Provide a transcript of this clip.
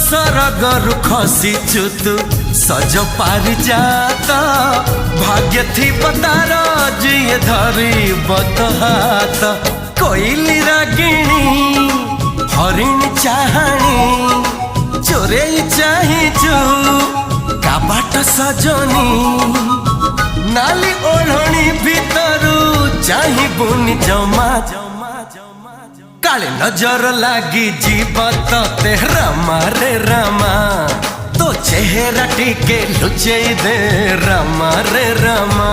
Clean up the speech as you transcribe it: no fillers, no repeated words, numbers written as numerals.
सरगरु खसीचु तू सज पारि जात भाग्य थी तार जिए धरी बत हाथ कोइली रागिणी हरिण चाहाणी चोरे चाहिचु काबाट सजनी नाली ओढ़णी भीतरू चाहिबुनी जमा काले नजर लागी जीव ते रामा रे रामा तो चेहरा टिके लुचे दे रामा रे रामा।